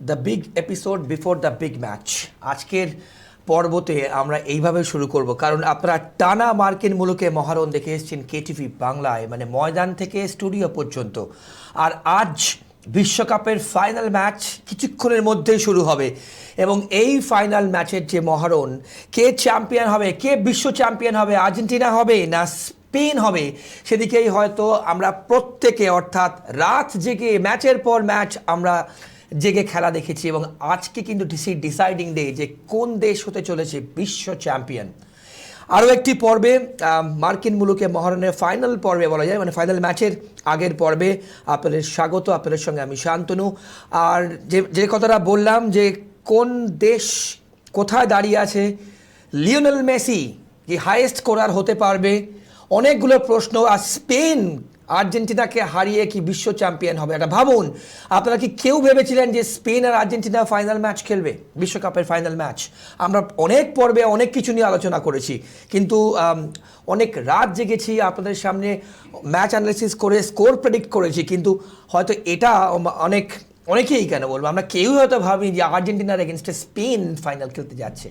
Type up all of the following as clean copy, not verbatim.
The big episode before the big match. আজকের পর্বতে আমরা এইভাবে শুরু করব, কারণ আপনারা টানা মার্কিন মুলুকে মহারণ দেখে এসেছেন কেটিভি বাংলায়, মানে ময়দান থেকে স্টুডিও পর্যন্ত। আর আজ বিশ্বকাপের ফাইনাল ম্যাচ কিছুক্ষণের মধ্যেই শুরু হবে, এবং এই ফাইনাল ম্যাচের যে মহারণ, কে চ্যাম্পিয়ন হবে, কে বিশ্ব চ্যাম্পিয়ন হবে, আর্জেন্টিনা হবে না স্পেন হবে, সেদিকেই হয়তো আমরা প্রত্যেকে, অর্থাৎ রাত জেগে ম্যাচের পর ম্যাচ আমরা জেগে খেলা দেখেছি। এবং আজকে কিন্তু সেই ডিসাইডিং ডে যে কোন দেশ হতে চলেছে বিশ্ব চ্যাম্পিয়ন। আরও একটি পর্বে, মার্কিন মুলুকে মহারণের ফাইনাল পর্বে বলা যায়, মানে ফাইনাল ম্যাচের আগের পর্বে আপনাদের স্বাগত। আপনাদের সঙ্গে আমি শান্তনু। আর যে কথাটা বললাম যে কোন দেশ কোথায় দাঁড়িয়ে আছে, লিওনেল মেসি কি হাইয়েস্ট স্কোরার হতে পারবে, অনেকগুলো প্রশ্ন। আর স্পেন আর্জেন্টিনাকে হারিয়ে কি বিশ্ব চ্যাম্পিয়ন হবে, এটা ভাবুন। আপনারা কি কেউ ভেবেছিলেন যে স্পেন আর আর্জেন্টিনা ফাইনাল ম্যাচ খেলবে, বিশ্বকাপের ফাইনাল ম্যাচ? আমরা অনেক পর্বে অনেক কিছু নিয়ে আলোচনা করেছি, কিন্তু অনেক রাত জেগেছি আপনাদের সামনে, ম্যাচ অ্যানালিসিস করে স্কোর প্রেডিক্ট করেছি। কিন্তু হয়তো এটা অনেকেই কেন বলবো, আমরা কেউই হয়তো ভাবি যে আর্জেন্টিনার এগেনস্টে স্পেন ফাইনাল খেলতে যাচ্ছে।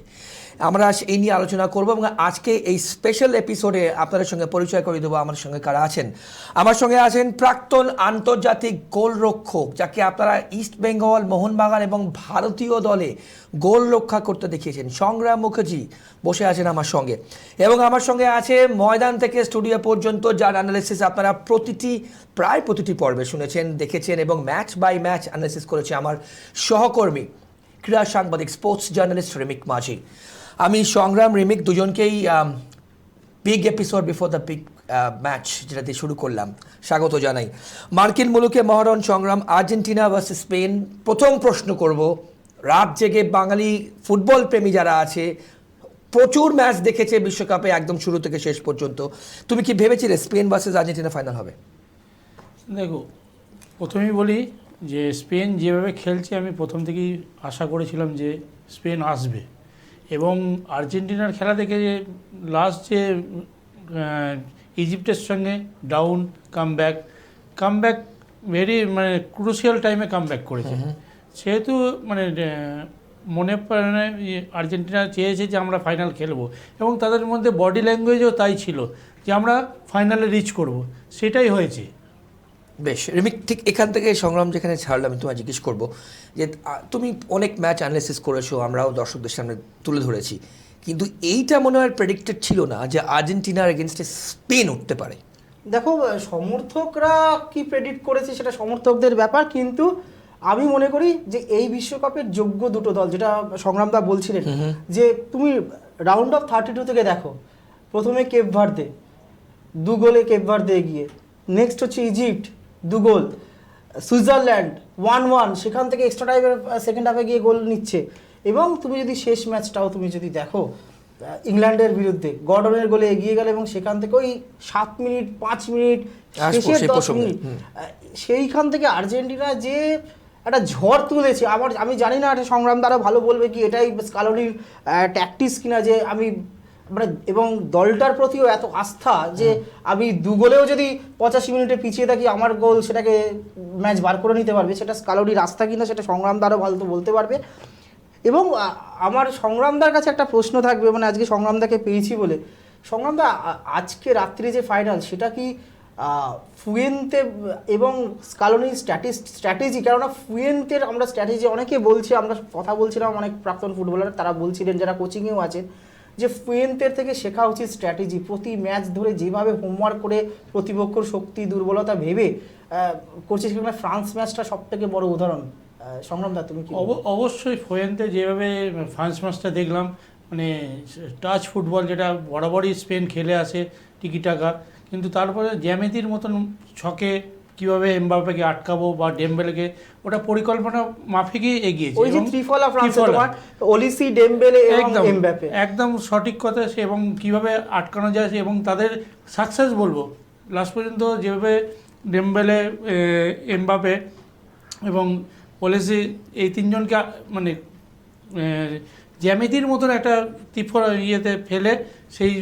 আমরা এই নিয়ে আলোচনা করব, এবং আজকে এই স্পেশাল এপিসোডে আপনাদের সঙ্গে পরিচয় করে দেবো আমার সঙ্গে কারা আছেন। আমার সঙ্গে আছেন প্রাক্তন আন্তর্জাতিক গোলরক্ষক, যাকে আপনারা ইস্ট বেঙ্গল, মোহনবাগান এবং ভারতীয় দলে গোল রক্ষা করতে দেখিয়েছেন, সংগ্রাম মুখার্জি বসে আছেন আমার সঙ্গে। এবং আমার সঙ্গে আছে ময়দান থেকে স্টুডিও পর্যন্ত, যার অ্যানালিসিস আপনারা প্রায় প্রতিটি পর্বে শুনেছেন, দেখেছেন, এবং ম্যাচ বাই ম্যাচ অ্যানালিসিস করেছে আমার সহকর্মী ক্রীড়া সাংবাদিক, স্পোর্টস জার্নালিস্ট রিমিক মাঝি। আমি সংগ্রাম, রিমিক দুজনকেই big episode before the big match যেটা দিয়ে শুরু করলাম, স্বাগত জানাই। মার্কিন মুলুকে মহারণ সংগ্রাম, আর্জেন্টিনা ভার্সেস স্পেন। প্রথম প্রশ্ন করব, রাত জেগে বাঙালি ফুটবল প্রেমী যারা আছে, প্রচুর ম্যাচ দেখেছে বিশ্বকাপে একদম শুরু থেকে শেষ পর্যন্ত, তুমি কি ভেবেছিলে স্পেন ভার্সেস আর্জেন্টিনা ফাইনাল হবে? দেখো, প্রথমেই বলি যে স্পেন যেভাবে খেলছে, আমি প্রথম থেকেই আশা করেছিলাম যে স্পেন আসবে। এবং আর্জেন্টিনার খেলা দেখে যে লাস্ট যে ইজিপ্টের সঙ্গে ডাউন কামব্যাক ভেরি মানে ক্রুশিয়াল টাইমে কামব্যাক করেছে। সেহেতু মানে মনে প্রাণে আর্জেন্টিনা চেয়েছে যে আমরা ফাইনাল খেলবো, এবং তাদের মধ্যে বডি ল্যাঙ্গুয়েজও তাই ছিল যে আমরা ফাইনালে রিচ করব, সেটাই হয়েছে। বেশ রিমিক, ঠিক এখান থেকে সংগ্রাম যেখানে ছাড়লাম, আমি তোমায় জিজ্ঞেস করবো যে তুমি অনেক ম্যাচ অ্যানালিসিস করেছো, আমরাও দর্শকদের সামনে তুলে ধরেছি, কিন্তু এইটা মনে হয় প্রেডিক্টেড ছিল না যে আর্জেন্টিনার এগেনস্টে স্পেন উঠতে পারে। দেখো, সমর্থকরা কি প্রেডিক্ট করেছে সেটা সমর্থকদের ব্যাপার, কিন্তু আমি মনে করি যে এই বিশ্বকাপের যোগ্য দুটো দল, যেটা সংগ্রামদা বলছিলেন, যে তুমি রাউন্ড অফ 32 থেকে দেখো, প্রথমে কেপ ভার্দে 2 গোলে কেপ ভার্দে এগিয়ে, নেক্সট হচ্ছে ইজিপ্ট 2 গোল, সুইজারল্যান্ড 1-1, সেখান থেকে এক্সট্রা টাইমের সেকেন্ড হাফে গিয়ে গোল নিচ্ছে। এবং তুমি যদি শেষ ম্যাচটাও তুমি যদি দেখো, ইংল্যান্ডের বিরুদ্ধে গর্ডনের গোলে এগিয়ে গেল, এবং সেখান থেকে ওই 7 মিনিট 5 মিনিট শেষের 10 মিনিট, সেইখান থেকে আর্জেন্টিনা যে একটা ঝড় তুলেছে। আমি জানি না এটা সংগ্রাম দ্বারা ভালো বলবে কি এটাই স্কালোনির ট্যাকটিক্স কিনা, যে আমি মানে এবং দলটার প্রতিও এত আস্থা যে আমি 2 গোলেও যদি 85 মিনিটে পিছিয়ে থাকি, আমার গোল সেটাকে ম্যাচ বার করে নিতে পারবে, সেটা স্কালোনির আস্থা কিনা সেটা সংগ্রামদারও ভালো তো বলতে পারবে। এবং আমার সংগ্রামদার কাছে একটা প্রশ্ন থাকবে, মানে আজকে সংগ্রামদাকে পেয়েছি বলে, সংগ্রামদা আজকে রাত্রে যে ফাইনাল, সেটা কি ফুয়েন্তে এবং স্কালোনির স্ট্র্যাটেজি, কেননা ফুয়েন্তের আমরা স্ট্র্যাটেজি অনেকে বলছে, আমরা কথা বলছিলাম অনেক প্রাক্তন ফুটবলার, তারা বলছিলেন যারা কোচিংয়েও আছেন, যে ফুয়েন্তের থেকে শেখা উচিত স্ট্র্যাটেজি, প্রতি ম্যাচ ধরে যেভাবে হোমওয়ার্ক করে প্রতিপক্ষর শক্তি দুর্বলতা ভেবে করছে, সেখানে ফ্রান্স ম্যাচটা সব থেকে বড় উদাহরণ। সংগ্রামদা তুমি কি? অবশ্যই ফুয়েন্তে যেভাবে ফ্রান্স ম্যাচটা দেখলাম, মানে টাচ ফুটবল যেটা বরাবরই স্পেন খেলে আসে, টিকি টাকা, কিন্তু তারপরে জ্যামিতির মতন ছকে কিভাবে এমবাপ্পেকে আটকাবো বা ডেম্বেলেকে, ওটা পরিকল্পনা মাফিকই এগিয়েছে। ওই যে ত্রিফলা ফ্রান্স, তোমার ওলিসি, ডেম্বেলে এবং এমবাপ্পে, একদম সঠিক কথা সে, এবং কিভাবে আটকানো যায়, এবং তাদের সাকসেস বলবো লাস্ট পর্যন্ত, যেভাবে ডেম্বেলে, এমবাপ্পে এবং ওলিসি, এই তিনজনকে মানে জ্যামিতির মতন একটা ত্রিফলা ইয়েতে ফেলে সেই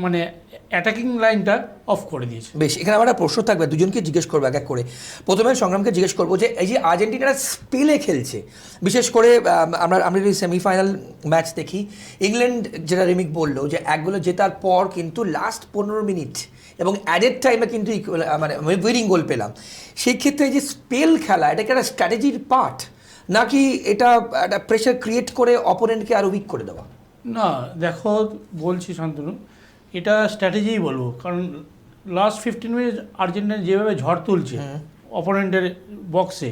মানে অ্যাটাকিং লাইনটা অফ করে দিয়েছে। বেশ, এখানে আমার একটা প্রশ্ন থাকবে, দুজনকে জিজ্ঞেস করবো এক এক করে। প্রথমে সংগ্রামকে জিজ্ঞেস করবো যে এই যে আর্জেন্টিনারা স্পেলে খেলছে, বিশেষ করে আমরা যদি সেমিফাইনাল ম্যাচ দেখি, ইংল্যান্ড যেটা রিমিক বললো যে 1 গোলে জেতার পর কিন্তু লাস্ট 15 মিনিট এবং অ্যাডেড টাইমে কিন্তু মানে উইনিং গোল পেলাম। সেই ক্ষেত্রে এই যে স্পেল খেলা, এটা কি একটা স্ট্র্যাটেজির পার্ট, নাকি এটা একটা প্রেশার ক্রিয়েট করে অপোনেন্টকে আরও উইক করে দেওয়া? না দেখো, বলছি শান্তনু, এটা স্ট্র্যাটেজিই বলবো, কারণ লাস্ট 15 মিনিট আর্জেন্টিনা যেভাবে ঝড় তুলছে অপোনেন্টের বক্সে,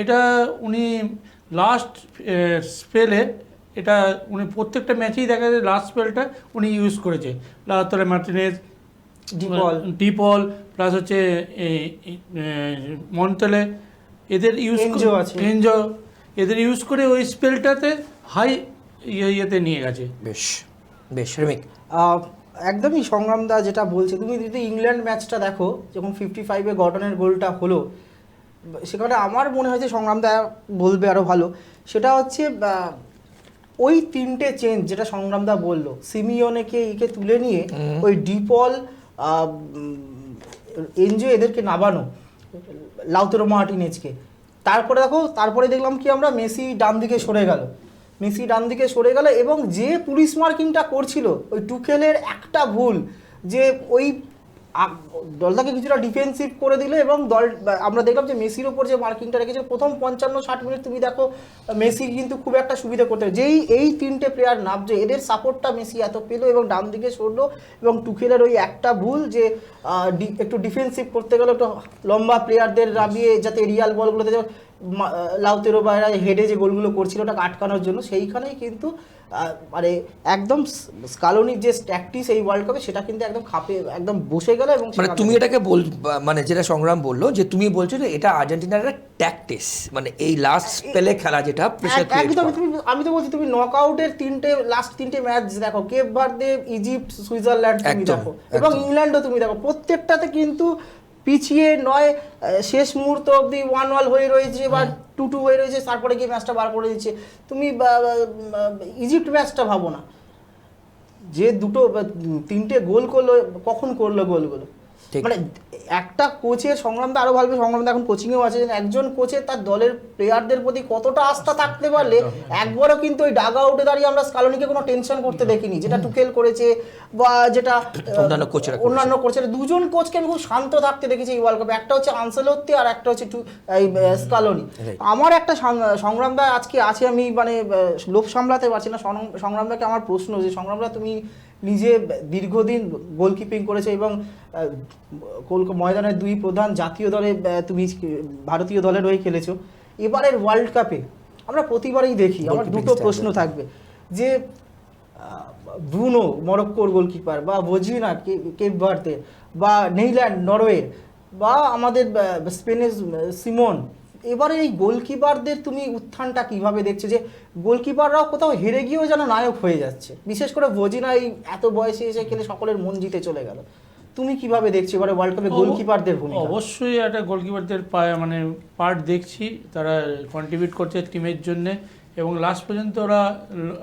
এটা উনি লাস্ট স্পেলে, এটা উনি প্রত্যেকটা ম্যাচেই দেখা যায় লাস্ট স্পেলটা উনি ইউজ করেছে। লাউতারো মার্টিনেজ, ডিপল, প্লাস হচ্ছে মন্তেলে, এদের ইউজ এনজো, এদের ইউজ করে ওই স্পেলটাতে হাই ইয়েতে নিয়ে গেছে। বেশ বেশ রিমিক। একদমই সংগ্রামদা যেটা বলছে, তুমি যদি ইংল্যান্ড ম্যাচটা দেখো, যখন 55-এ গর্ডনের গোলটা হলো, সেখানে আমার মনে হয়েছে সংগ্রামদা বলবে আরও ভালো, সেটা হচ্ছে ওই 3টে চেঞ্জ যেটা সংগ্রামদা বললো, সিমিওনেকে ইকে তুলে নিয়ে ওই ডিপল, এনজো এদেরকে নামানো, লাউতারো মার্টিনেজকে, তারপরে দেখলাম কি আমরা মেসি ডান দিকে সরে গেল এবং যে পুলিশ মার্কিংটা করছিল, ওই টুকেলের একটা ভুল, যে ওই দলটাকে কিছুটা ডিফেন্সিভ করে দিল এবং আমরা দেখলাম যে মেসির ওপর যে মার্কিংটা রেখেছে প্রথম 55-60 মিনিট, তুমি দেখো মেসি কিন্তু খুব একটা সুবিধা করতে, যেই এই 3টে প্লেয়ার নামছে, এদের সাপোর্টটা মেসি এত পেলো এবং ডান দিকে সরলো, এবং টুকেলের ওই একটা ভুল যে একটু ডিফেন্সিভ করতে গেলে একটু লম্বা প্লেয়ারদের নামিয়ে যাতে রিয়াল বলগুলোতে লাউতারো বা হেডে যে গোলগুলো করছিল ওটা আটকানোর জন্য, সেইখানেই কিন্তু মানে একদম স্কালোনির যে ট্যাকটিস এই ওয়ার্ল্ড কাপে, সেটা কিন্তু একদম খাপে একদম বসে গেল। এবং মানে তুমি এটাকে মানে যেটা সংগ্রাম বললো, যে তুমি বলছো যে এটা আর্জেন্টিনার একটা ট্যাকটিস, মানে এই লাস্ট স্পেলে খেলা যেটা প্রেসার ক্রিয়েট করে। আমি তো বলছি তুমি নকআউটের লাস্ট 3টে ম্যাচ দেখো, কেপ ভার্দে, ইজিপ্ট, সুইজারল্যান্ড তুমি দেখো, এবং ইংল্যান্ডও তুমি দেখো, প্রত্যেকটাতে কিন্তু পিছিয়ে নয়, শেষ মুহূর্ত অবধি 1-1 হয়ে রয়েছে বা 2-2 হয়ে রয়েছে, তারপরে গিয়ে ম্যাচটা বার করে দিচ্ছে। তুমি ইজিপ্ট ম্যাচটা ভাবো না, যে 3টে গোল করলো, কখন করলো গোলগুলো, মানে একটা কোচের, সংগ্রামটা আরো ভালো, সংগ্রামটা এখন কোচিংয়েও আছে, একজন কোচের তার দলের প্লেয়ারদের প্রতি কতটা আস্থা থাকতে পারলে একবারও কিন্তু ওই ডাগ আউটে দাঁড়িয়ে আমরা স্কালোনিকে কোনো টেনশন করতে দেখিনি, যেটা টুকেল করেছে বা যেটা অন্যান্য কোচের, দুজন কোচকে আমি খুব শান্ত থাকতে দেখেছি এই ওয়ার্ল্ড কাপে, একটা হচ্ছে আনসেলোত্তি আর একটা হচ্ছে স্কালোনি। আমার একটা সংগ্রামদা আজকে আছে, আমি মানে লোভ সামলাতে পারছি না, সংগ্রামদাকে আমার প্রশ্ন, যে সংগ্রামদা তুমি নিজে দীর্ঘদিন গোলকিপিং করেছে এবং ময়দানের 2 প্রধান জাতীয় দলে তুমি ভারতীয় দলের হয়ে খেলেছো, এবারের ওয়ার্ল্ড কাপে আমরা প্রতিবারই দেখি, আমার দুটো প্রশ্ন থাকবে, যে ব্রুনো মরক্কোর গোলকিপার, বা ভজিনা কেপ ভার্দে, বা নেইল্যান্ড নরওয়ের, বা আমাদের স্পেনের সিমন, এবারে এই গোলকিপারদের তুমি উত্থানটা কিভাবে দেখছো, যে গোলকিপাররাও কোথাও হেরে গিয়েও যেন নায়ক হয়ে যাচ্ছে, বিশেষ করে ভজিনা এই এত বয়সে এসে খেলে সকলের মন জিতে চলে গেল, তুমি কিভাবে দেখছো এবারে ওয়ার্ল্ড কাপে গোলকিপারদের ভূমিকা? অবশ্যই একটা গোলকিপারদের মানে পার্ট দেখছি, তারা কন্ট্রিবিউট করছে টিমের জন্য এবং লাস্ট পর্যন্ত ওরা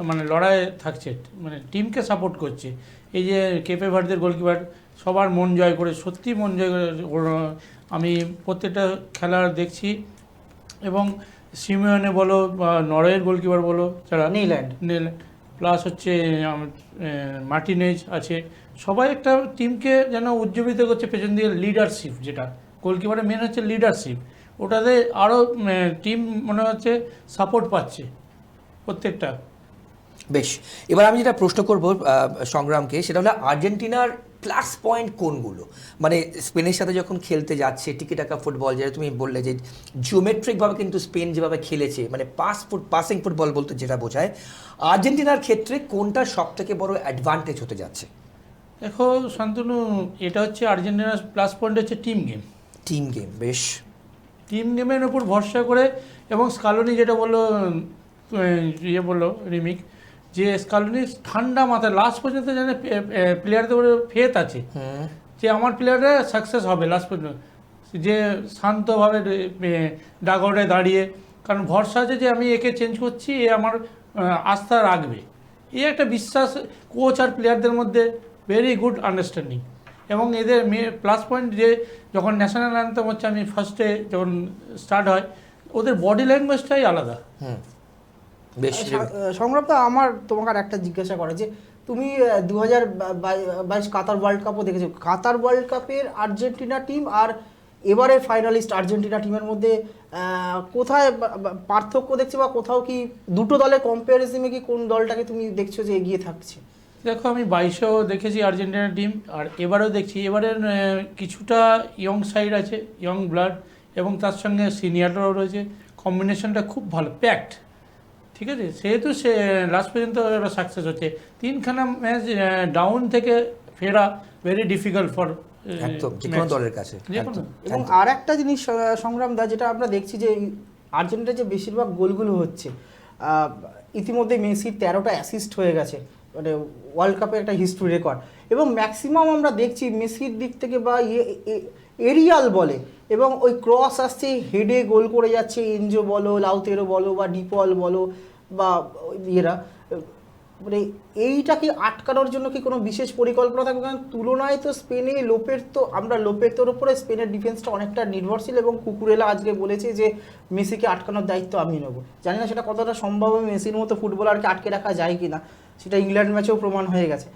মানে লড়াই থাকছে, মানে টিমকে সাপোর্ট করছে। এই যে কেপে ভার্দের গোলকিপার সবার মন জয় করে, সত্যি মন জয় করে, আমি প্রত্যেকটা খেলা দেখছি, এবং সিমিওনে বলো বা নরওয়ের গোলকিপার বলো, যারা নিউল্যান্ড প্লাস হচ্ছে মার্টিনেজ আছে, সবাই একটা টিমকে যেন উজ্জীবিত করছে পেছন দিয়ে। লিডারশিপ, যেটা গোলকিপারের মেন হচ্ছে লিডারশিপ, ওটাতে আরও টিম মনে হচ্ছে সাপোর্ট পাচ্ছে প্রত্যেকটা। বেশ, এবার আমি যেটা প্রশ্ন করব সংগ্রামকে, সেটা হলো আর্জেন্টিনার প্লাস পয়েন্ট কোনগুলো, মানে স্পেনের সাথে যখন খেলতে যাচ্ছে টিকি টাকা ফুটবল, যেটা তুমি বললে যে জিওমেট্রিকভাবে কিন্তু স্পেন যেভাবে খেলেছে, মানে পাসিং ফুটবল বলতে যেটা বোঝায়, আর্জেন্টিনার ক্ষেত্রে কোনটা সব থেকে বড় অ্যাডভান্টেজ হতে যাচ্ছে? দেখো শান্তনু, এটা হচ্ছে আর্জেন্টিনার প্লাস পয়েন্ট হচ্ছে টিম গেম। বেশ, টিম গেমের উপর ভরসা করে, এবং স্কালোনি যেটা বললো, বললো রিমিক, যে স্কালোনি ঠান্ডা মাথায় লাস্ট পর্যন্ত যেন প্লেয়ারদের উপরে ফেথ আছে যে আমার প্লেয়াররা সাকসেস হবে লাস্ট পর্যন্ত, যে শান্তভাবে ডাগ আউটে দাঁড়িয়ে, কারণ ভরসা আছে যে আমি একে চেঞ্জ করছি, এ আমার আস্থা রাখবে, এই একটা বিশ্বাস কোচ আর প্লেয়ারদের মধ্যে, ভেরি গুড আন্ডারস্ট্যান্ডিং। এবং এদের প্লাস পয়েন্ট যে যখন ন্যাশনাল অ্যান্থেম হচ্ছে, আমি ফার্স্টে যখন স্টার্ট হয়, ওদের বডি ল্যাঙ্গুয়েজটাই আলাদা। বেশ সংগ্রামটা আমার তোমাকে আর একটা জিজ্ঞাসা করে যে তুমি 2022 কাতার ওয়ার্ল্ড কাপও দেখেছো, কাতার ওয়ার্ল্ড কাপের আর্জেন্টিনা টিম আর এবারের ফাইনালিস্ট আর্জেন্টিনা টিমের মধ্যে কোথায় পার্থক্য দেখছো, বা কোথাও কি দুটো দলের কম্প্যারিজনে কি কোন দলটাকে তুমি দেখছো যে এগিয়ে থাকছে? দেখো, আমি 22-এও দেখেছি আর্জেন্টিনা টিম, আর এবারেও দেখছি। এবারের কিছুটা ইয়ং সাইড আছে, ইয়ং ব্লাড, এবং তার সঙ্গে সিনিয়ররাও রয়েছে। কম্বিনেশনটা খুব ভালো, প্যাকড। ঠিক আছে, সেহেতু সে লাস্ট পর্যন্ত এবার সাকসেস হচ্ছে। 3খানা ম্যাচ ডাউন থেকে ফেরা ভেরি ডিফিকাল্ট ফর একদম যে কোনো দলের কাছে। এবং আর একটা জিনিস সংগ্রাম দা, যেটা আমরা দেখছি যে আর্জেন্টিনার যে বেশিরভাগ গোলগুলো হচ্ছে, ইতিমধ্যে মেসির 13টা অ্যাসিস্ট হয়ে গেছে, মানে ওয়ার্ল্ড কাপের একটা হিস্ট্রি রেকর্ড। এবং ম্যাক্সিমাম আমরা দেখছি মেসির দিক থেকে বা এরিয়াল বলে, এবং ওই ক্রস আসছে, হেডে গোল করে যাচ্ছে, এনজো বলো, লাউতেরো বলো, বা ডিপল বলো, বা ইয়েরা, মানে এইটাকে আটকানোর জন্য কি কোনো বিশেষ পরিকল্পনা থাকবে? কারণ তুলনায় তো স্পেনে আমরা লোপেতোর উপরে স্পেনের ডিফেন্সটা অনেকটা নির্ভরশীল, এবং কুকুরেলা আজকে বলেছে যে মেসিকে আটকানোর দায়িত্ব আমি নেবো। জানি না সেটা কতটা সম্ভব হবে, মেসির মতো ফুটবলারকে আটকে রাখা যায় কিনা, সেটা ইংল্যান্ড ম্যাচেও প্রমাণ হয়ে গেছে।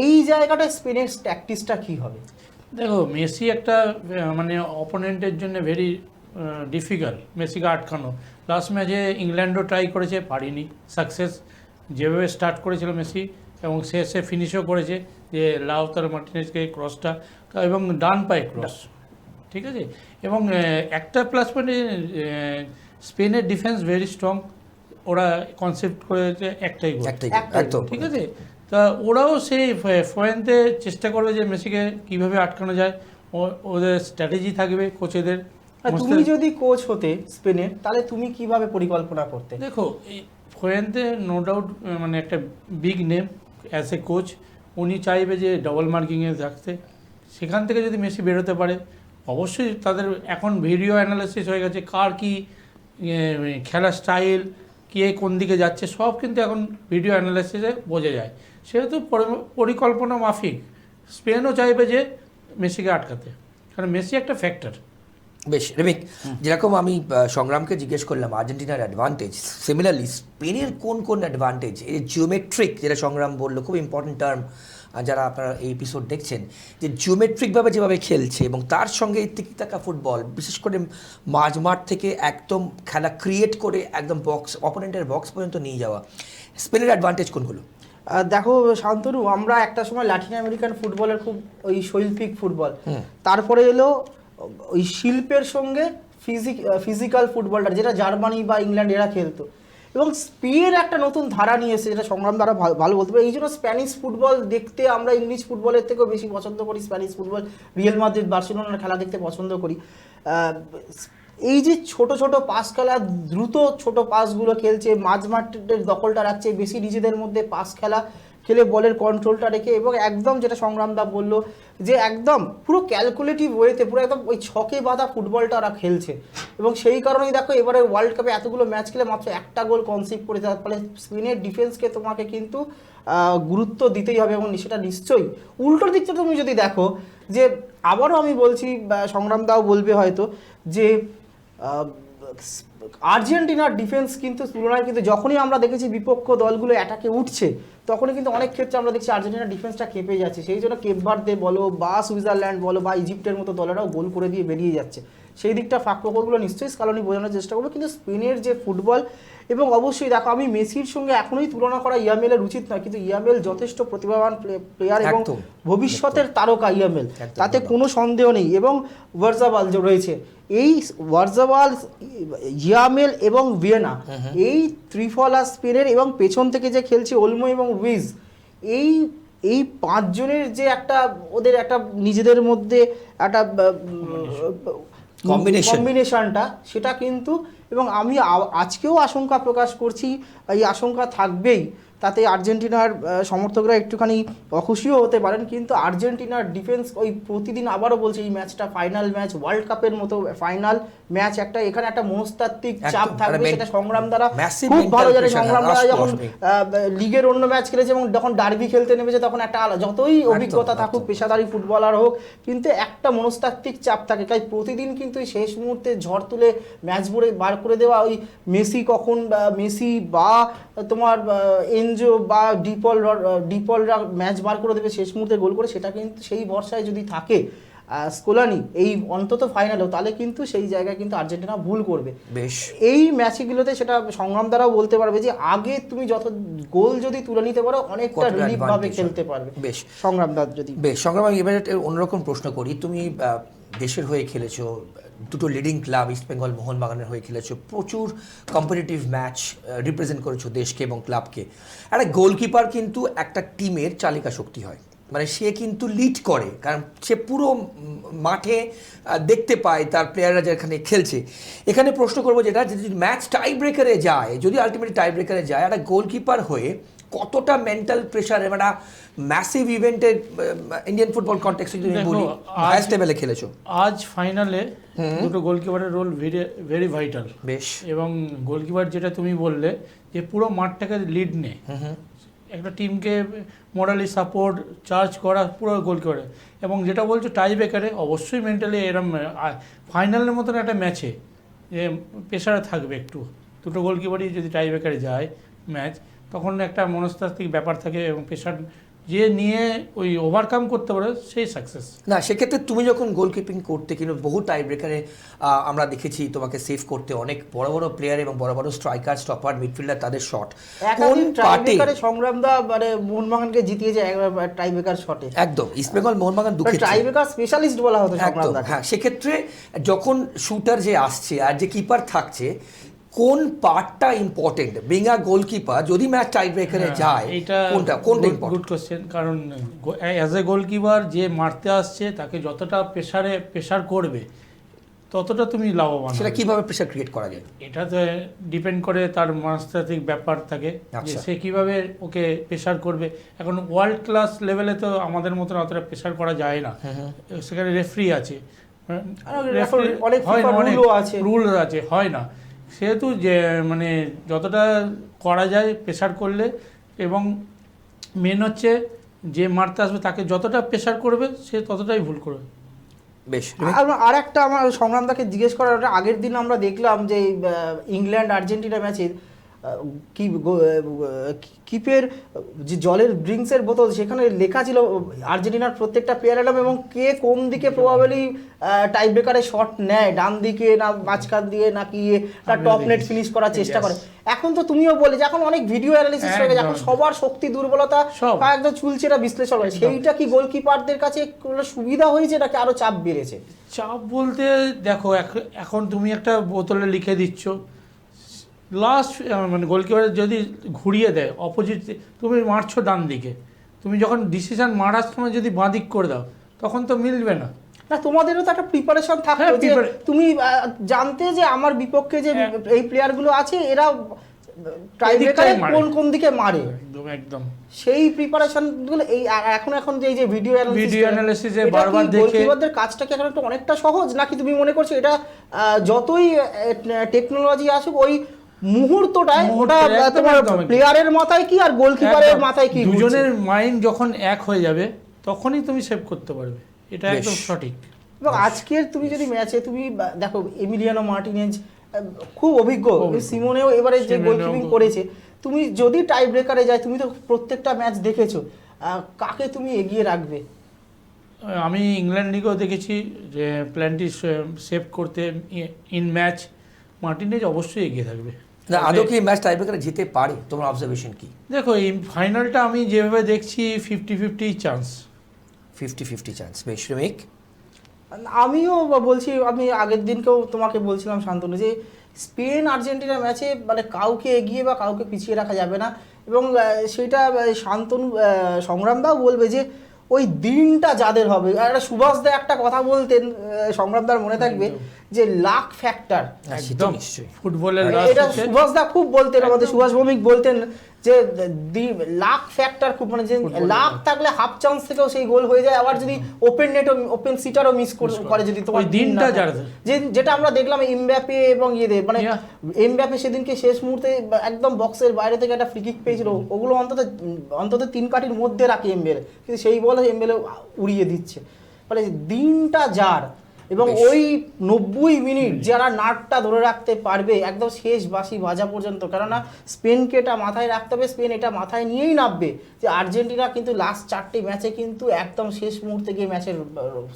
এই জায়গাটায় স্পেনের ট্যাকটিক্সটা কী হবে? দেখো, মেসি একটা মানে অপোনেন্টের জন্য ভেরি ডিফিকাল্ট মেসিকে আটকানো। লাস্ট ম্যাচে ইংল্যান্ডও ট্রাই করেছে, পারিনি সাকসেস। যেভাবে স্টার্ট করেছিল মেসি, এবং শেষে ফিনিশও করেছে, যে লাউতারো মার্টিনেজকে ক্রসটা, এবং ডান পায়ে ক্রস, ঠিক আছে। এবং একটা প্লাস পয়েন্টে স্পেনের ডিফেন্স ভেরি স্ট্রং। ওরা কনসেপ্ট করেছে একটাই গোল, একদম ঠিক আছে। তা ওরাও সেই ফয়েন্তে চেষ্টা করবে যে মেসিকে কিভাবে আটকানো যায়, ওদের স্ট্র্যাটেজি থাকবে কোচেদের। তুমি যদি কোচ হতে স্পেনের, তাহলে তুমি কিভাবে পরিকল্পনা করতে? দেখো, এই ফয়েন্তে নো ডাউট মানে একটা big name as a coach, উনি চাইবে যে ডবল মার্কিংয়ে থাকতে। সেখান থেকে যদি মেসি বেরোতে পারে, অবশ্যই তাদের এখন ভিডিও অ্যানালিসিস হয়ে গেছে, কার কি খেলার স্টাইল, কে কোন দিকে যাচ্ছে, সব কিন্তু এখন ভিডিও অ্যানালাইসিসে বোঝা যায়। সেহেতু পরিকল্পনা মাফিক স্পেনও চাইবে যে মেসিকে আটকাতে, কারণ মেসি একটা ফ্যাক্টর। বেশ রেমিক, যেরকম আমি সংগ্রামকে জিজ্ঞেস করলাম আর্জেন্টিনার অ্যাডভান্টেজ, সিমিলারলি স্পেনের কোন কোন অ্যাডভান্টেজ, এই জিওমেট্রিক, যেটা সংগ্রাম বললো, খুব ইম্পর্টেন্ট টার্ম যারা আপনারা এই এপিসোড দেখছেন, যে জিওমেট্রিকভাবে যেভাবে খেলছে, এবং তার সঙ্গে তিকিটাকা ফুটবল, বিশেষ করে মাঝমাঠ থেকে একদম খেলা ক্রিয়েট করে একদম বক্স, অপোনেন্টের বক্স পর্যন্ত নিয়ে যাওয়া, স্পেনের অ্যাডভান্টেজ কোনগুলো? দেখো শান্তনু, আমরা একটা সময় ল্যাটিন আমেরিকান ফুটবলের খুব ওই শৈল্পিক ফুটবল, তারপরে এলো ওই শিল্পের সঙ্গে ফিজিক্যাল ফুটবলটা, যেটা জার্মানি বা ইংল্যান্ড এরা খেলতো, এবং স্পেন একটা নতুন ধারা নিয়ে এসেছে, যেটা সংগ্রাম দ্বারা ভালো বলতে পারে। এই জন্য স্প্যানিশ ফুটবল দেখতে আমরা ইংলিশ ফুটবলের থেকেও বেশি পছন্দ করি। স্প্যানিশ ফুটবল, রিয়াল মাদ্রিদ, বার্সেলোনার খেলা দেখতে পছন্দ করি। এই যে ছোট ছোট পাস খেলা, দ্রুত ছোট পাসগুলো খেলছে, মাঝমাঠের দখলটা রাখছে, বেশি নিজেদের মধ্যে পাস খেলে বলের কন্ট্রোলটা রেখে, এবং একদম যেটা সংগ্রামদা বললো যে একদম পুরো ক্যালকুলেটিভ ওয়েতে, পুরো একদম ওই ছকে বাঁধা ফুটবলটা ওরা খেলছে। এবং সেই কারণেই দেখো এবারে ওয়ার্ল্ড কাপে এতগুলো ম্যাচ খেলে মাত্র একটা গোল কনসিভ করে, তার ফলে স্পেনের ডিফেন্সকে তোমাকে কিন্তু গুরুত্ব দিতেই হবে। এবং সেটা নিশ্চয়ই উল্টোর দিকটা তুমি যদি দেখো, যে আবারও আমি বলছি, সংগ্রামদাও বলবে হয়তো, যে আর্জেন্টিনার ডিফেন্স কিন্তু তুলনায় কিন্তু যখনই আমরা দেখেছি বিপক্ষ দলগুলো অ্যাটাকে উঠছে, তখনই কিন্তু অনেক ক্ষেত্রে আমরা দেখছি আর্জেন্টিনার ডিফেন্সটা কেঁপে যাচ্ছে। সেই জন্য কেপ ভার্দে বলো, বা সুইজারল্যান্ড বলো, বা ইজিপ্টের মতো দলেরাও গোল করে দিয়ে বেরিয়ে যাচ্ছে। সেই দিকটা ফাঁকফোকরগুলো নিশ্চয়ই স্কালোনি বোঝানোর চেষ্টা করবো। কিন্তু স্পেনের যে ফুটবল, এবং অবশ্যই দেখো, আমি মেসির সঙ্গে এখনই তুলনা করা ইয়ামেলের উচিত নয়, কিন্তু ইয়ামেল যথেষ্ট প্রতিভাবান প্লেয়ার এবং ভবিষ্যতের তারকা ইয়ামেল, তাতে কোনো সন্দেহ নেই। এবং ওয়ারজাবাল যে রয়েছে, এই ওয়ারজাবাল, ইয়ামেল এবং ভিয়েনা, এই ত্রিফলা স্পেনের, এবং পেছন থেকে যে খেলছে ওলমো এবং রুইজ, এই পাঁচজনের যে একটা ওদের একটা নিজেদের মধ্যে একটা কম্বিনেশনটা, সেটা কিন্তু, এবং আমি আজকেও আশঙ্কা প্রকাশ করছি, এই আশঙ্কা থাকবেই তাতে আর্জেন্টিনার সমর্থকরা একটুখানি অখুশিও হতে পারেন, কিন্তু আর্জেন্টিনার ডিফেন্স ওই প্রতিদিন আবারও বলছে এই ম্যাচটা ফাইনাল ম্যাচ, ওয়ার্ল্ড কাপের মতো ফাইনাল ম্যাচ, একটা এখানে একটা মনস্তাত্ত্বিক চাপ থাকবে, সেটা সংগ্রাম দ্বারা খুব ভালো জানে। সংগ্রাম দ্বারা যখন লিগের অন্য ম্যাচ খেলেছে এবং যখন ডার্বি খেলতে নেমেছে তখন একটা যতই অভিজ্ঞতা থাকুক, পেশাদারি ফুটবলার হোক, কিন্তু একটা মনস্তাত্ত্বিক চাপ থাকে। তাই প্রতিদিন কিন্তু শেষ মুহূর্তে ঝড় তুলে ম্যাচ বার করে দেওয়া, ওই মেসি কখন মেসি বা তোমার এনজো বা ডিপলরা ম্যাচ বার করে দেবে শেষ মুহূর্তে গোল করে, সেটা কিন্তু সেই ভরসায় যদি থাকে স্কোলানি এই অন্তত ফাইনালেও, তাহলে কিন্তু সেই জায়গায় কিন্তু আর্জেন্টিনা ভুল করবে। বেশ, এই ম্যাচগুলোতে সেটা সংগ্রাম দ্বারাও বলতে পারবে যে আগে তুমি যত গোল যদি তুলে নিতে পারো অনেকটা রিলিফ ভাবে খেলতে পারবে। বেশ, সংগ্রাম দা যদি বেশ সংগ্রাম, আমি এবার একটা অন্যরকম প্রশ্ন করি। তুমি দেশের হয়ে খেলেছো, দুটো লিডিং ক্লাব ইস্ট বেঙ্গল মোহনবাগানের হয়ে খেলেছো, প্রচুর কম্পিটিটিভ ম্যাচ রিপ্রেজেন্ট করেছো দেশকে এবং ক্লাবকে। একটা গোলকিপার কিন্তু একটা টিমের চালিকা শক্তি হয়, মানে সে কিন্তু লিড করে, কারণ সে পুরো মাঠে দেখতে পায় তার প্লেয়াররা যেখানে খেলছে। এখানে প্রশ্ন করবো যেটা, যদি ম্যাচ টাই ব্রেকারে যায়, যদি আলটিমেটলি টাই ব্রেকারে যায়, একটা গোলকিপার হয়ে কতটা মেন্টাল প্রেশার, একটা ম্যাসিভ ইভেন্টের ইন্ডিয়ান ফুটবল কনটেক্সটে যদি বলি, হাইয়েস্ট লেভেলে খেলেছো, আজ ফাইনালে দুটো গোলকিপারের রোল ভেরি ভেরি ভাইটাল। বেশ, এবং গোলকিপার যেটা তুমি বললে যে পুরো মাঠটাকে লিড নেয়, একটা টিমকে মোরালি সাপোর্ট চার্জ করা পুরো গোলকিপারে। এবং যেটা বলছো টাই ব্রেকারে, অবশ্যই মেন্টালি এরম ফাইনালের মতন একটা ম্যাচে যে প্রেশারে থাকবে একটু, দুটো গোলকিপারই যদি টাই ব্রেকারে যায় ম্যাচ, তখন একটা মনস্তাত্ত্বিক ব্যাপার থাকে এবং প্রেশার যে নিয়ে ওই ওভারকাম করতে পারে সেই সাকসেস। না সেক্ষেত্রে তুমি যখন গোলকিপিং করতে, কিন্তু বহু টাই ব্রেকারে আমরা দেখেছি তোমাকে সেভ করতে অনেক বড় বড় প্লেয়ার এবং বড় বড় স্ট্রাইকার, স্টপার, মিডফিল্ডার, তাদের শট কোন পার্টে সংগ্রাম দা মানে মোহনবাগানকে জিতিয়েছে একবার টাই ব্রেকার শটে। একদম ইস্ট বেঙ্গল মোহনবাগান দুঃখের টাই ব্রেকার স্পেশালিস্ট বলা হতো সংগ্রাম দা। হ্যাঁ, সেক্ষেত্রে যখন শুটার যে আসছে আর যে কিপার থাকছে, কোন পার্টটা ইম্পর্টেন্ট? বিং আ গোলকিপার যদি ম্যাচ টাই ব্রেকারে যায়, কোনটা ইম্পর্টেন্ট? Good question. কারণ অ্যাজ এ গোলকিপার যে মারতে আসছে তাকে যতটা প্রেশার করবে ততটা তুমি লাভবান। সেটা কিভাবে প্রেশার ক্রিয়েট করা যায়? এটা তো ডিপেন্ড করে তার মনস্তাত্ত্বিক ব্যাপার থাকে যে সে কিভাবে ওকে প্রেশার করবে। এখন ওয়ার্ল্ড ক্লাস লেভেলে তো আমাদের মতন অতটা প্রেশার করা যায় না, সেখানে রেফারি আছে, রুল আছে, হয় না। সেহেতু যে মানে যতটা করা যায় প্রেশার করলে, এবং মেন হচ্ছে যে মারতে আসবে তাকে যতটা প্রেশার করবে সে ততটাই ভুল করবে। বেশ, আর একটা আমার সংগ্রামদাকে জিজ্ঞেস করার, আগের দিন আমরা দেখলাম যে ইংল্যান্ড আর্জেন্টিনা ম্যাচে কিপের যে জলের ড্রিঙ্কসের বোতল, সেখানে লেখা ছিল আর্জেন্টিনার প্রত্যেকটা প্লেয়ারের নাম এবং কে কোন দিকে প্রবাবলি টাই ব্রেকারে শট নেয়, ডান দিকে না মাঝখান দিয়ে নাকি টপ নেট ফিনিশ করার চেষ্টা করে। এখন তো তুমিও বলে যে এখন অনেক ভিডিও অ্যানালিসিস হয়ে গেছে, এখন সবার শক্তি দুর্বলতা একদম চুলচেরা বিশ্লেষণ হয়। সেইটা কি গোলকিপারদের কাছে সুবিধা হয়েছে নাকি আরো চাপ বেড়েছে? চাপ বলতে দেখো, এখন তুমি একটা বোতলে লিখে দিচ্ছ, লাস্ট মানে গোলকিপার যদি ঘুরিয়ে দেয় অপোজিট, তুমি মারছো ডান দিকে, তুমি যখন ডিসিশন মারার সময় যদি বাঁ দিক করে দাও তখন তো মিলবে না। না, তোমাদেরও তো একটা প্রিপারেশন থাকতো যে তুমি জানতে যে আমার বিপক্ষে যে এই প্লেয়ারগুলো আছে এরা টাই ব্রেকারে কোন দিকে মারে, একদম সেই প্রিপারেশন গুলো এই এখন যে এই যে ভিডিও অ্যানালিসিসে বারবার দেখে গোলকিপারদের কাজটা কি এখন একটু অনেকটা সহজ, নাকি তুমি মনে করছো এটা যতই টেকনোলজি আসুক ওই মুহূর্তটায় ওটা তোমার প্লেয়ারের মাথায় কি আর গোলকিপারের মাথায় কি, দুজনের মাইন্ড যখন এক হয়ে যাবে তখনই তুমি সেভ করতে পারবে, এটা একদম সঠিক। এবং আজকের তুমি যদি ম্যাচে তুমি দেখো এমিলিয়ানো মার্টিনেজ খুব অভিজ্ঞ, সিমোনেও এবারে যে গোলকিপিং করেছে, তুমি যদি টাই ব্রেকারে যায়, তুমি তো প্রত্যেকটা ম্যাচ দেখেছো, কাকে তুমি এগিয়ে রাখবে? আমি ইংল্যান্ড লিগেও দেখেছি যে প্ল্যানটি সেভ করতে ইন ম্যাচ মার্টিনেজ অবশ্যই এগিয়ে থাকবে। না আদৌ কি ম্যাচ টাই ব্রেকারে জিতে পারে? তোমার অবজারভেশন কি? দেখো এই ফাইনালটা আমি যেভাবে দেখছি 50-50 চান্স। 50-50 চান্স। বেশ, শ্রমিক? আমিও বলছি, আমি আগের দিনকেও তোমাকে বলছিলাম শান্তনু, যে স্পেন আর্জেন্টিনা ম্যাচে মানে কাউকে এগিয়ে বা কাউকে পিছিয়ে রাখা যাবে না। এবং সেটা শান্তনু সংগ্রামদাও বলবে যে ওই দিনটা যাদের হবে, একটা সুভাষ দা একটা কথা বলতেন, সংগ্রামদার মনে থাকবে যে লাক ফ্যাক্টর, একদম নিশ্চয়ই ফুটবলের এটা সুভাষ দা খুব বলতেন, আমাদের সুভাষ ভৌমিক বলতেন যে লাক ফ্যাক্টর খুব, মানে যে লাক থাকলে হাফ চান্স থেকেও সেই গোল হয়ে যায়, আবার যদি ওপেন নেট ওপেন সিটারও মিস করে যদি তোমার দিনটা যেটা আমরা দেখলাম এমবাপ্পে এবং ইয়েদের, মানে এমবাপ্পে সেদিনকে শেষ মুহূর্তে একদম বক্সের বাইরে থেকে একটা ফ্রি কিক পেয়েছিল, ওগুলো অন্তত 3 কাঠির মধ্যে রাখে এমবেলে, কিন্তু সেই বল এমবেলে উড়িয়ে দিচ্ছে। মানে দিনটা যার, এবং ওই 90 মিনিট যারা নাটটা ধরে রাখতে পারবে একদম শেষ বাঁশি বাজা পর্যন্ত, কেননা স্পেনকে এটা মাথায় রাখতে হবে, স্পেন এটা মাথায় নিয়েই নামবে যে আর্জেন্টিনা কিন্তু লাস্ট 4টি ম্যাচে কিন্তু একদম শেষ মুহূর্তে গিয়ে ম্যাচের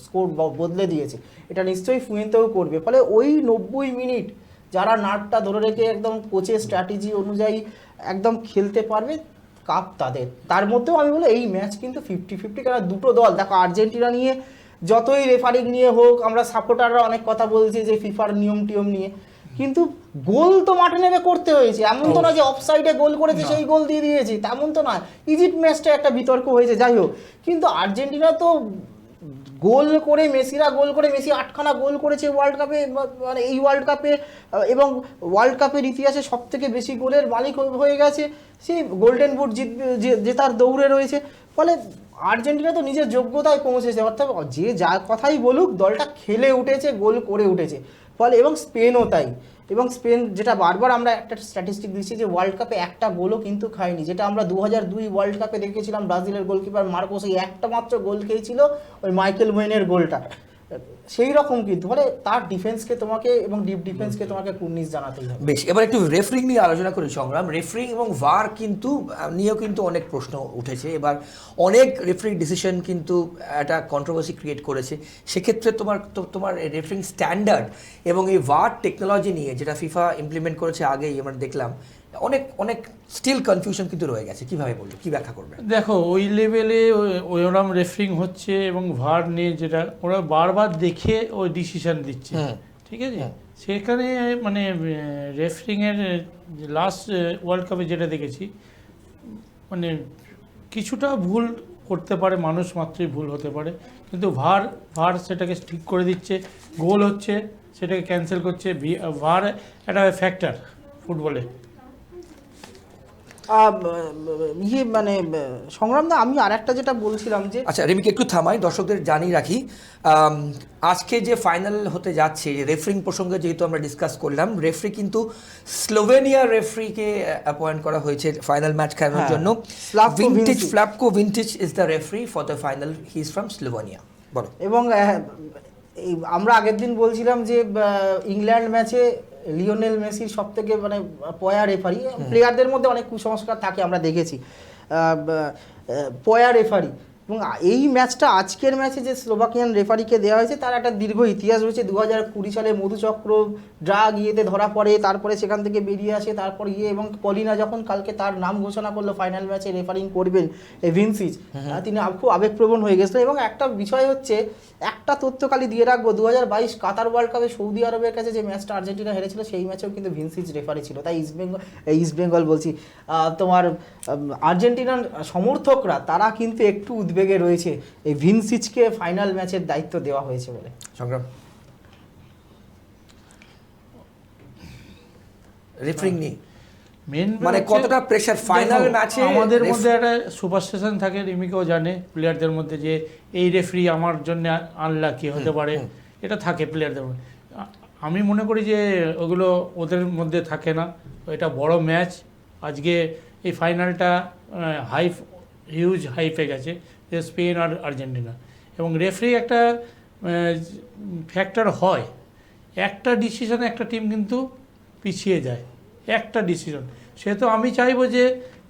স্কোর বদলে দিয়েছে, এটা নিশ্চয়ই ফুয়েন্তেও করবে। ফলে ওই 90 মিনিট যারা নাটটা ধরে রেখে একদম কোচের স্ট্র্যাটেজি অনুযায়ী একদম খেলতে পারবে, কাপ তাদের। তার মধ্যেও আমি বলি এই ম্যাচ কিন্তু 50-50, কারণ দুটো দল দেখো, আর্জেন্টিনা নিয়ে যতই রেফারিং নিয়ে হোক, আমরা সাপোর্টাররা অনেক কথা বলছি যে ফিফার নিয়ম টিয়ম নিয়ে, কিন্তু গোল তো মাঠে নেমে করতে হয়েছে, এমন তো না যে অফসাইডে গোল করেছে সেই গোল দিয়ে দিয়েছে, তেমন তো নয়। ইজিপ্ট ম্যাচটা একটা বিতর্ক হয়েছে, যাই হোক, কিন্তু আর্জেন্টিনা তো গোল করে, মেসিরা গোল করে, মেসি 8খানা গোল করেছে ওয়ার্ল্ড কাপে, মানে এই ওয়ার্ল্ড কাপে, এবং ওয়ার্ল্ড কাপের ইতিহাসে সবথেকে বেশি গোলের মালিক হয়ে গেছে, সেই গোল্ডেন বুট জেতার দৌড়ে রয়েছে। ফলে আর্জেন্টিনা তো নিজের যোগ্যতায় পৌঁছেছে, অর্থাৎ যে যা কথাই বলুক দলটা খেলে উঠেছে, গোল করে উঠেছে। ফলে এবং স্পেনও তাই, এবং স্পেন যেটা বারবার আমরা একটা স্ট্যাটিস্টিক দিচ্ছি যে ওয়ার্ল্ড কাপে একটা গোলও কিন্তু খায়নি, যেটা আমরা 2002 ওয়ার্ল্ড কাপে দেখেছিলাম ব্রাজিলের গোলকিপার মার্কোস এই একটা মাত্র গোল খেয়েছিল, ওই মাইকেল ওয়েনের গোলটা, সেই রকম কিন্তু। ফলে তার ডিফেন্সকে তোমাকে এবং ডিপ ডিফেন্সকে তোমাকে কুর্নিশ জানাতেই হবে। বেশ, এবার একটু রেফারিং নিয়ে আলোচনা করি সংগ্রাম। রেফারিং এবং ভার কিন্তু নিয়েও কিন্তু অনেক প্রশ্ন উঠেছে, এবার অনেক রেফারিং ডিসিশন কিন্তু একটা কন্ট্রোভার্সি ক্রিয়েট করেছে। সেক্ষেত্রে তোমার রেফারিং স্ট্যান্ডার্ড এবং এই ভার টেকনোলজি নিয়ে যেটা ফিফা ইমপ্লিমেন্ট করেছে আগেই আমরা দেখলাম, অনেক স্টিল কনফিউশন কিন্তু রয়ে গেছে, কিভাবে বলবো, কি ব্যাখ্যা করবে? দেখো ওই লেভেলে ওরম রেফারিং হচ্ছে এবং ভার নিয়ে যেটা ওরা বারবার দেখে ওই ডিসিশন দিচ্ছে, ঠিক আছে। সেখানে মানে রেফারিংয়ের লাস্ট ওয়ার্ল্ড কাপে যেটা দেখেছি, মানে কিছুটা ভুল করতে পারে, মানুষ মাত্রই ভুল হতে পারে, কিন্তু ভার সেটাকে ঠিক করে দিচ্ছে, গোল হচ্ছে সেটাকে ক্যান্সেল করছে। ভার একটা ফ্যাক্টর ফুটবলে। মানে সংগ্রামদা, আমি আর একটা যেটা বলছিলাম যে, আচ্ছা রিমিকে একটু থামাই, দর্শকদের জানিয়ে রাখি আজকে যে ফাইনাল হতে যাচ্ছে, রেফারিং প্রসঙ্গে যেহেতু আমরা ডিসকাস করলাম, রেফারি কিন্তু স্লোভেনিয়া রেফারিকে অ্যাপয়েন্ট করা হয়েছে ফাইনাল ম্যাচ খেলানোর জন্য। ফ্ল্যাপকো ভিন্টেজ is the referee for the final, he is from Slovenia. বলো। এবং আমরা আগের দিন বলছিলাম যে ইংল্যান্ড ম্যাচে লিওনেল মেসির সব থেকে মানে পয়া রেফারি, প্লেয়ারদের মধ্যে অনেক কুসংস্কার থাকে আমরা দেখেছি, পয়া রেফারি। এবং এই ম্যাচটা, আজকের ম্যাচে যে স্লোভাকিয়ান রেফারিকে দেওয়া হয়েছে তার একটা দীর্ঘ ইতিহাস রয়েছে। 2020 সালে মধুচক্র ড্রাগ ইয়েতে ধরা পড়ে, তারপরে সেখান থেকে বেরিয়ে আসে, তারপর এবং পলিনা যখন কালকে তার নাম ঘোষণা করলো ফাইনাল ম্যাচে রেফারিং করবেন ভিনসিচ, তিনি খুব আবেগপ্রবণ হয়ে গেছিলেন। এবং একটা বিষয় হচ্ছে, একটা তথ্য খালি দিয়ে রাখবো, 2022 কাতার ওয়ার্ল্ড কাপে সৌদি আরবের কাছে যে ম্যাচটা আর্জেন্টিনা হেরেছিল, সেই ম্যাচেও কিন্তু ভিনসিচ রেফারি ছিল। তাই ইস্ট বেঙ্গল বলছি, তোমার আর্জেন্টিনার সমর্থকরা তারা কিন্তু একটু উদ্বেগে রয়েছে এই ভিনসিচকে ফাইনাল ম্যাচের দায়িত্ব দেওয়া হয়েছে বলে। সংগ্রাম, রেফারিং নিয়ে মানে কতটা প্রেসার ফাইনাল ম্যাচে? আমাদের মধ্যে একটা সুপারস্টিশন থাকে, রিমিকেও জানে, প্লেয়ারদের মধ্যে, যে এই রেফারি আমার জন্য আনলাকি হতে পারে, এটা থাকে প্লেয়ারদের মধ্যে। আমি মনে করি যে ওগুলো ওদের মধ্যে থাকে না। এটা বড় ম্যাচ, আজকে এই ফাইনালটা হিউজ হাইপে গেছে, যে স্পেন আর আর্জেন্টিনা, এবং রেফারি একটা ফ্যাক্টর হয়। একটা ডিসিশনে একটা টিম কিন্তু পিছিয়ে যায়, একটা ডিসিশন। সেহেতু আমি চাইবো যে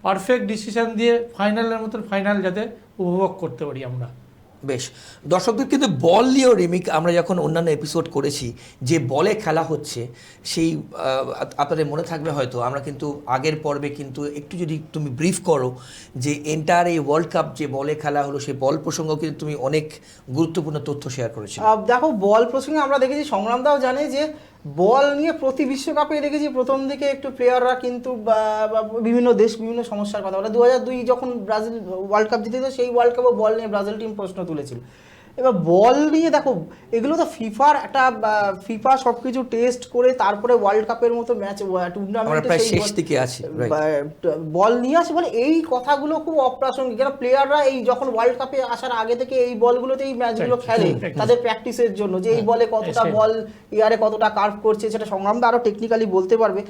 পারফেক্ট ডিসিশন দিয়ে ফাইনালের মতন ফাইনাল যাতে উপভোগ করতে পারি আমরা। বেশ, দর্শকদের কিন্তু বল নিয়েও রিমিক আমরা যখন অন্যান্য এপিসোড করেছি, যে বলে খেলা হচ্ছে সেই আপনাদের মনে থাকবে হয়তো, আমরা কিন্তু আগের পর্বে কিন্তু একটু যদি তুমি ব্রিফ করো যে এন্টার এই ওয়ার্ল্ড কাপ যে বলে খেলা হলো, সেই বল প্রসঙ্গেও কিন্তু তুমি অনেক গুরুত্বপূর্ণ তথ্য শেয়ার করেছো। দেখো, বল প্রসঙ্গে আমরা দেখেছি, সংগ্রামদাও জানে যে বল নিয়ে প্রতি বিশ্বকাপে দেখেছি প্রথম দিকে একটু প্লেয়াররা কিন্তু বিভিন্ন দেশ বিভিন্ন সমস্যার কথা বলে। 2002 যখন ব্রাজিল ওয়ার্ল্ড কাপ জিতেছিল, সেই ওয়ার্ল্ড কাপে বল নিয়ে ব্রাজিল টিম প্রশ্ন তুলেছিল। এবার বল নিয়ে দেখো, এগুলো তো ফিফার একটা ফিফা সবকিছু টেস্ট করে তারপরে ওয়ার্ল্ড কাপের মতো ম্যাচ আমরা টুর্নামেন্টে প্রায় শেষ দিকে আছি, right? বল নিয়ে আসে, মানে এই কথাগুলো খুব অপ্রাসঙ্গিক। কেন প্লেয়াররা এই যখন ওয়ার্ল্ড কাপে আসার আগে থেকে এই বলগুলোতে এই ম্যাচগুলো খেলে তাদের প্র্যাকটিসের জন্য, যে এই বলে কতটা বল এয়ারে কতটা কার্ভ করছে, সেটা সংগ্রামটা আরো টেকনিক্যালি বলতে পারবে।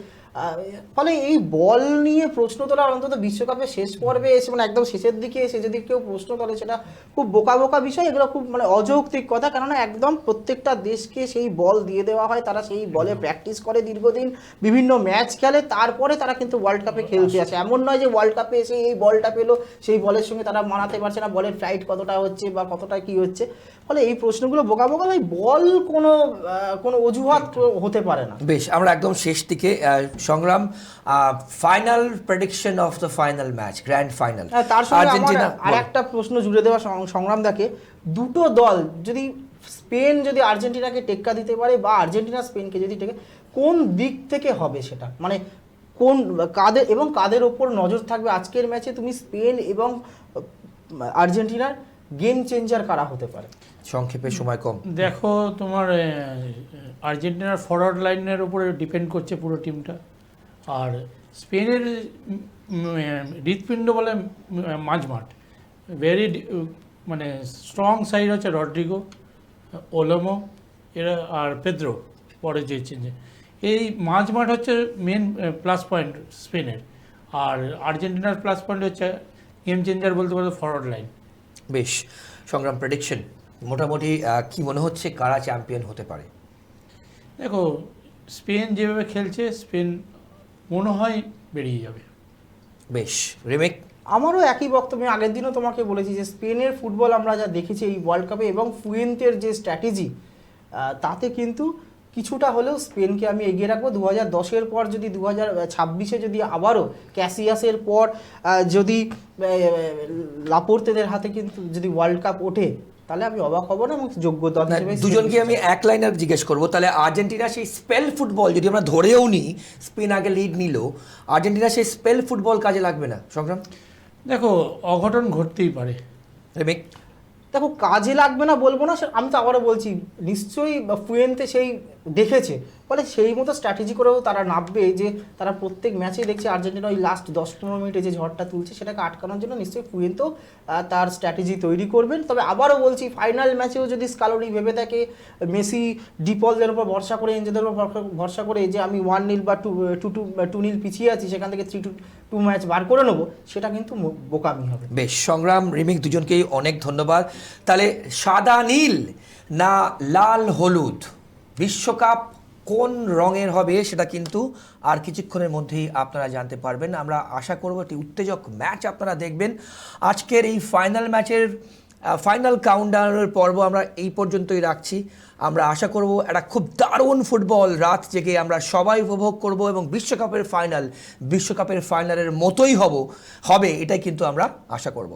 ফলে এই বল নিয়ে প্রশ্ন তোলার অন্তত বিশ্বকাপের শেষ পর্বে এসে, মানে একদম শেষের দিকে এসে যদি কেউ প্রশ্ন তোলে, সেটা খুব বোকা বোকা বিষয়। এগুলো খুব মানে অযৌক্তিক কথা, কেননা একদম প্রত্যেকটা দেশকে সেই বল দিয়ে দেওয়া হয়, তারা সেই বলে প্র্যাকটিস করে দীর্ঘদিন, বিভিন্ন ম্যাচ খেলে, তারপরে তারা কিন্তু ওয়ার্ল্ড কাপে খেলতে আসে। এমন নয় যে ওয়ার্ল্ড কাপে এসে এই বলটা পেলো, সেই বলের সঙ্গে তারা মানাতে পারছে না, বলের ফ্লাইট কতটা হচ্ছে বা কতটা কি হচ্ছে। ফলে এই প্রশ্নগুলো বোকা বোকা ভাই, বল কোনো অজুহাত হতে পারে না। বেশ, আমরা একদম শেষ দিকে সংগ্রাম, final prediction of the final match, grand final তার সঙ্গে আর্জেন্টিনা। আর একটা প্রশ্ন জুড়ে দেওয়া সংগ্রাম দাকে, দুটো দল যদি, স্পেন যদি আর্জেন্টিনাকে টেক্কা দিতে পারে বা আর্জেন্টিনা স্পেনকে যদি টেক্কা, কোন দিক থেকে হবে সেটা, মানে কোন কাদের ওপর নজর থাকবে আজকের ম্যাচে? তুমি স্পেন এবং আর্জেন্টিনার গেম চেঞ্জার কারা হতে পারে? সংক্ষেপে, সময় কম। দেখো, তোমার আর্জেন্টিনার ফরওয়ার্ড লাইনের উপরে ডিপেন্ড করছে পুরো টিমটা। আর স্পেনের হৃৎপিণ্ড বলে মাঝমাঠ, ভেরি মানে স্ট্রং সাইড হচ্ছে রড্রিগো, ওলোমো, এরা আর পেদ্রো পরে যে চেঞ্জে। এই মাঝমাঠ হচ্ছে মেন প্লাস পয়েন্ট স্পেনের। আর আর্জেন্টিনার প্লাস পয়েন্ট হচ্ছে গেম চেঞ্জার বলতে পারো ফরওয়ার্ড লাইন। বেশ, সংগ্রাম প্রেডিকশন মোটামুটি কি মনে হচ্ছে কারা চ্যাম্পিয়ন হতে পারে? দেখো, স্পেন যেভাবে খেলছে, স্পেন মনে হয় বেরিয়ে যাবে। বেশ, রিমেক? আমারও একই বক্তব্য। আগের দিনও তোমাকে বলেছি যে স্পেনের ফুটবল আমরা যা দেখেছি এই ওয়ার্ল্ড কাপে এবং ফুয়েন্তের যে স্ট্র্যাটেজি, তাতে কিন্তু কিছুটা হলেও স্পেনকে আমি এগিয়ে রাখবো। 2010-এর পর যদি 2026-এ যদি আবারও ক্যাসিয়াসের পর যদি লাপোর্তেদের হাতে কিন্তু যদি ওয়ার্ল্ড কাপ ওঠে, তাহলে আমি অবাক হব না এবং যোগ্য দল হিসেবে দুজনকে আমি এক লাইনার জিজ্ঞেস করবো। তাহলে আর্জেন্টিনা সেই স্পেল ফুটবল যদি আমরা ধরেও নিই, স্পেন আগে লিড নিল, আর্জেন্টিনা সেই স্পেল ফুটবল কাজে লাগবে না সংগ্রাম? দেখো, অঘটন ঘটতেই পারে। রিমেক? দেখো, কাজে লাগবে না বলবো না, আমি তো আবারও বলছি, নিশ্চয়ই ফুয়েন্তে সেই দেখেছে, ফলে সেই মতো স্ট্র্যাটেজি করেও তারা নামবে, যে তারা প্রত্যেক ম্যাচেই দেখছে আর্জেন্টিনা ওই লাস্ট 10-15 মিনিটে যে ঝড়টা তুলছে সেটাকে আটকানোর জন্য নিশ্চয়ই ফুয়েন্তেও তার স্ট্র্যাটেজি তৈরি করবেন। তবে আবারও বলছি, ফাইনাল ম্যাচেও যদি স্কালোনি ভেবে থাকে মেসি ডিপলদের উপর ভরসা করে, এনজেদের উপর ভরসা করে যে আমি 1-0 বা 2-0 পিছিয়ে আছি, সেখান থেকে 3-2 ম্যাচ বার করে নেবো, সেটা কিন্তু বোকামি হবে। বেশ, সংগ্রাম, রিমিক, দুজনকেই অনেক ধন্যবাদ। তাহলে সাদা নীল না লাল হলুদ, বিশ্বকাপ কোন রঙের হবে সেটা কিন্তু আর কিছুক্ষণের মধ্যেই আপনারা জানতে পারবেন। আমরা আশা করব একটি উত্তেজক ম্যাচ আপনারা দেখবেন। আজকের এই ফাইনাল ম্যাচের ফাইনাল কাউন্টডাউনের পর্ব আমরা এই পর্যন্তই রাখছি। আমরা আশা করব একটা খুব দারুণ ফুটবল রাত জেগে আমরা সবাই উপভোগ করব এবং বিশ্বকাপের ফাইনালের মতোই হবে এটাই কিন্তু আমরা আশা করব।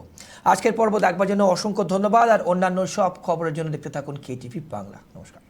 আজকের পর্ব দেখবার জন্য অসংখ্য ধন্যবাদ। আর অন্যান্য সব খবরের জন্য দেখতে থাকুন KTV বাংলা। নমস্কার।